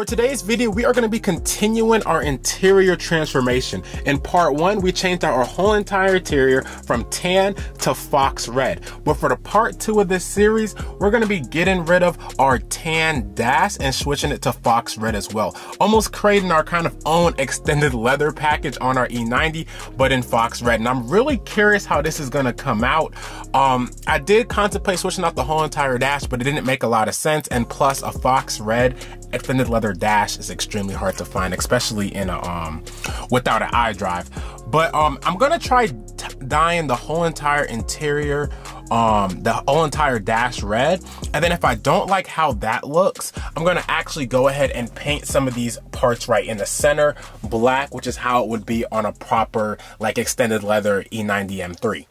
For today's video, we are going to be continuing our interior transformation. In part 1, we changed out our whole entire interior from tan to fox red. But for the part 2 of this series, we're going to be getting rid of our tan dash and switching it to fox red as well. Almost creating our kind of own extended leather package on our E90, but in fox red. And I'm really curious how this is going to come out. I did contemplate switching out the whole entire dash, but it didn't make a lot of sense. And plus, a fox red extended leather dash is extremely hard to find, especially in a without an iDrive. But I'm gonna try dyeing the whole entire interior, the whole entire dash red, and then if I don't like how that looks, I'm gonna actually go ahead and paint some of these parts right in the center black, which is how it would be on a proper like extended leather E90 M3.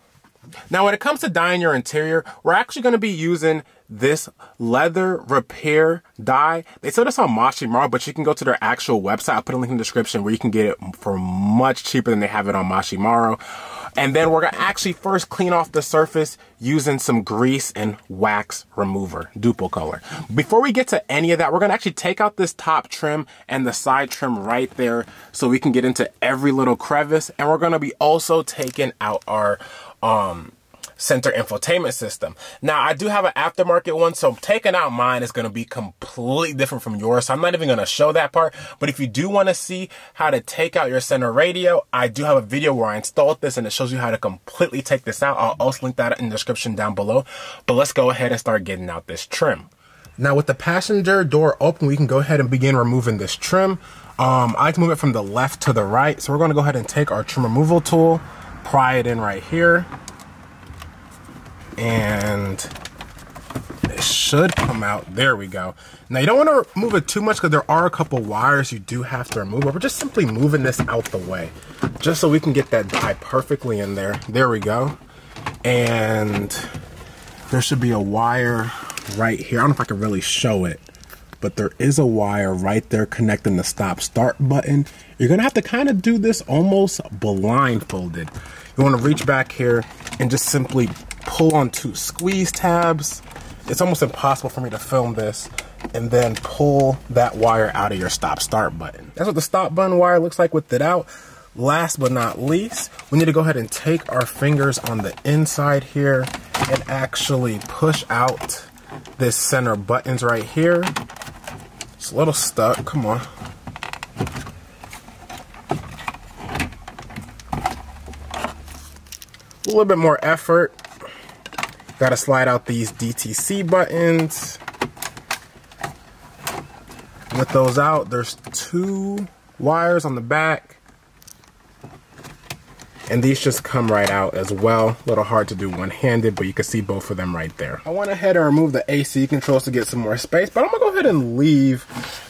Now, when it comes to dyeing your interior, we're actually going to be using this leather repair dye. They sell this on Mashimaro, but you can go to their actual website. I'll put a link in the description where you can get it for much cheaper than they have it on Mashimaro. And then we're going to actually first clean off the surface using some grease and wax remover, Duplicolor. Before we get to any of that, we're going to actually take out this top trim and the side trim right there so we can get into every little crevice. And we're going to be also taking out our center infotainment system. Now, I do have an aftermarket one, so taking out mine is going to be completely different from yours, so I'm not even going to show that part. But if you do want to see how to take out your center radio, I do have a video where I installed this and it shows you how to completely take this out. I'll also link that in the description down below. But let's go ahead and start getting out this trim. Now, with the passenger door open, we can go ahead and begin removing this trim. I like to move it from the left to the right, so we're going to go ahead and take our trim removal tool, pry it in right here, and it should come out. There we go. Now, you don't want to move it too much because there are a couple wires you do have to remove, but we're just simply moving this out the way just so we can get that dye perfectly in there. There we go. And there should be a wire right here. I don't know if I can really show it, but there is a wire right there connecting the stop start button. You're gonna have to kind of do this almost blindfolded. You wanna reach back here and just simply pull on 2 squeeze tabs. It's almost impossible for me to film this, and then pull that wire out of your stop start button. That's what the stop button wire looks like with it out. Last but not least, we need to go ahead and take our fingers on the inside here and actually push out this center buttons right here. It's a little stuck, come on. A little bit more effort. Gotta slide out these DTC buttons. With those out, there's 2 wires on the back. And these just come right out as well. A little hard to do one-handed, but you can see both of them right there. I went ahead and removed the AC controls to get some more space, but I'm gonna go ahead and leave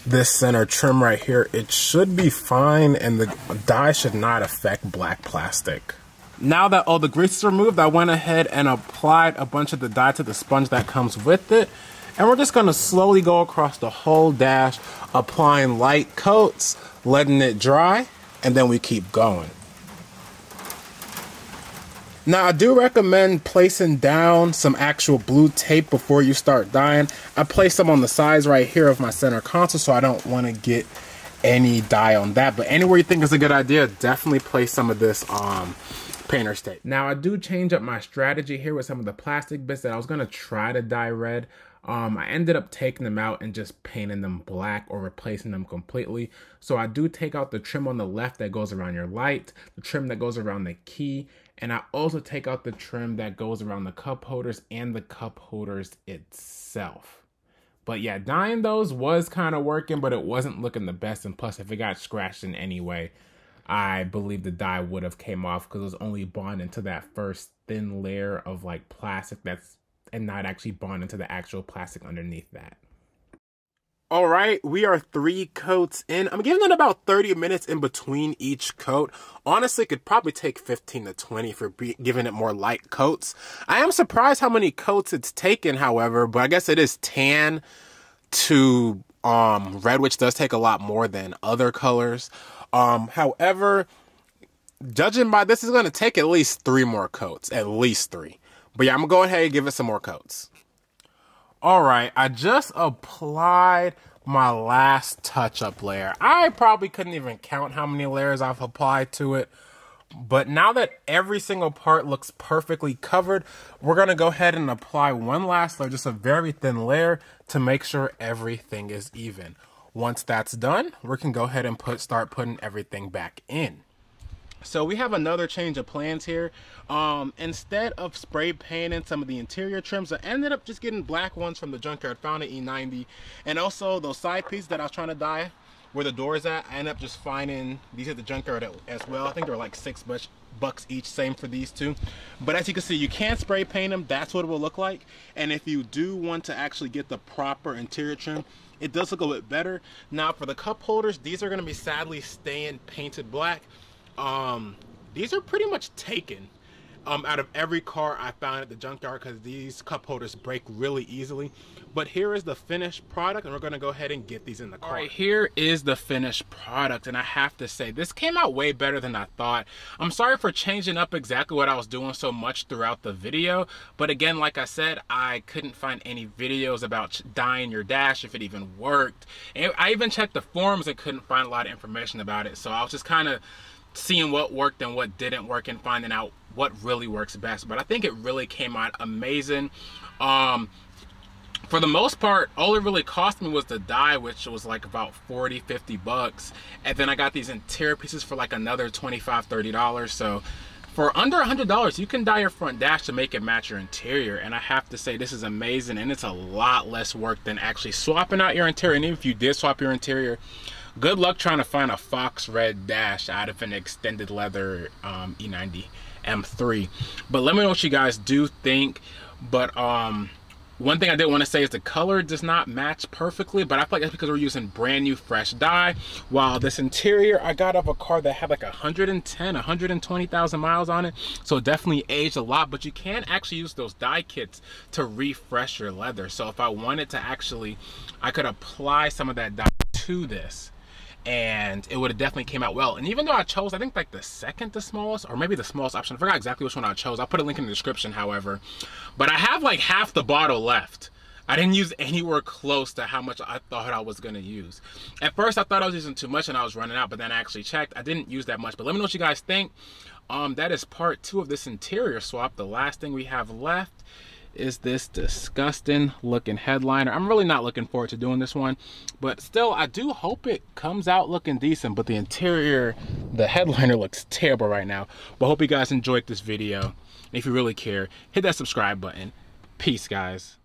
this center trim right here. It should be fine, and the dye should not affect black plastic. Now that all the grease is removed, I went ahead and applied a bunch of the dye to the sponge that comes with it. And we're just gonna slowly go across the whole dash, applying light coats, letting it dry, and then we keep going. Now, I do recommend placing down some actual blue tape before you start dyeing. I placed some on the sides right here of my center console, so I don't want to get any dye on that. But anywhere you think is a good idea, definitely place some of this painter's tape. Now, I do change up my strategy here with some of the plastic bits that I was going to try to dye red. I ended up taking them out and just painting them black or replacing them completely. So I do take out the trim on the left that goes around your light, the trim that goes around the key, and I also take out the trim that goes around the cup holders and the cup holders itself. But yeah, dyeing those was kind of working, but it wasn't looking the best. And plus, if it got scratched in any way, I believe the dye would have came off because it was only bonded to that first thin layer of like plastic and not actually bonded to the actual plastic underneath that. All right, we are 3 coats in. I'm giving it about 30 minutes in between each coat. Honestly, it could probably take 15 to 20 for giving it more light coats. I am surprised how many coats it's taken, however, but I guess it is tan to red, which does take a lot more than other colors. However, judging by this, is going to take at least 3 more coats, at least 3. But yeah, I'm going to go ahead and give it some more coats. All right, I just applied my last touch-up layer. I probably couldn't even count how many layers I've applied to it, but now that every single part looks perfectly covered, we're gonna go ahead and apply one last layer, just a very thin layer, to make sure everything is even. Once that's done, we can go ahead and start putting everything back in. So we have another change of plans here. Instead of spray painting some of the interior trims, I ended up just getting black ones from the junkyard, found an E90. And also those side pieces that I was trying to dye, where the door is at, I ended up just finding these at the junkyard as well. I think they're like $6 each, same for these two. But as you can see, you can spray paint them. That's what it will look like. And if you do want to actually get the proper interior trim, it does look a bit better. Now for the cup holders, these are gonna be sadly staying painted black. These are pretty much taken out of every car I found at the junkyard, because these cup holders break really easily. But here is the finished product, and we're going to go ahead and get these in the car. All right, here is the finished product, and I have to say, this came out way better than I thought. I'm sorry for changing up exactly what I was doing so much throughout the video, but again, like I said, I couldn't find any videos about dyeing your dash, if it even worked. And I even checked the forums and couldn't find a lot of information about it, so I was just kind of seeing what worked and what didn't work and finding out what really works best. But I think it really came out amazing. For the most part, all it really cost me was the dye, which was like about $40–50, and then I got these interior pieces for like another $25–30. So for under $100, you can dye your front dash to make it match your interior, and I have to say, this is amazing, and it's a lot less work than actually swapping out your interior. And even if you did swap your interior, good luck trying to find a fox red dash out of an extended leather E90 M3. But let me know what you guys do think. But one thing I did want to say is the color does not match perfectly, but I feel like that's because we're using brand new fresh dye. While this interior I got of a car that had like 120,000 miles on it, so it definitely aged a lot. But you can actually use those dye kits to refresh your leather. So if I wanted to actually, I could apply some of that dye to this, and it would have definitely came out well. And even though I chose, I think like the second to smallest, or maybe the smallest option, I forgot exactly which one I chose. I'll put a link in the description, however. But I have like half the bottle left. I didn't use anywhere close to how much I thought I was gonna use. At first I thought I was using too much and I was running out, but then I actually checked, I didn't use that much. But let me know what you guys think. That is part 2 of this interior swap. The last thing we have left is this disgusting looking headliner. I'm really not looking forward to doing this one, but still I do hope it comes out looking decent. But the interior, the headliner looks terrible right now. But hope you guys enjoyed this video, and if you really care, hit that subscribe button. Peace, guys.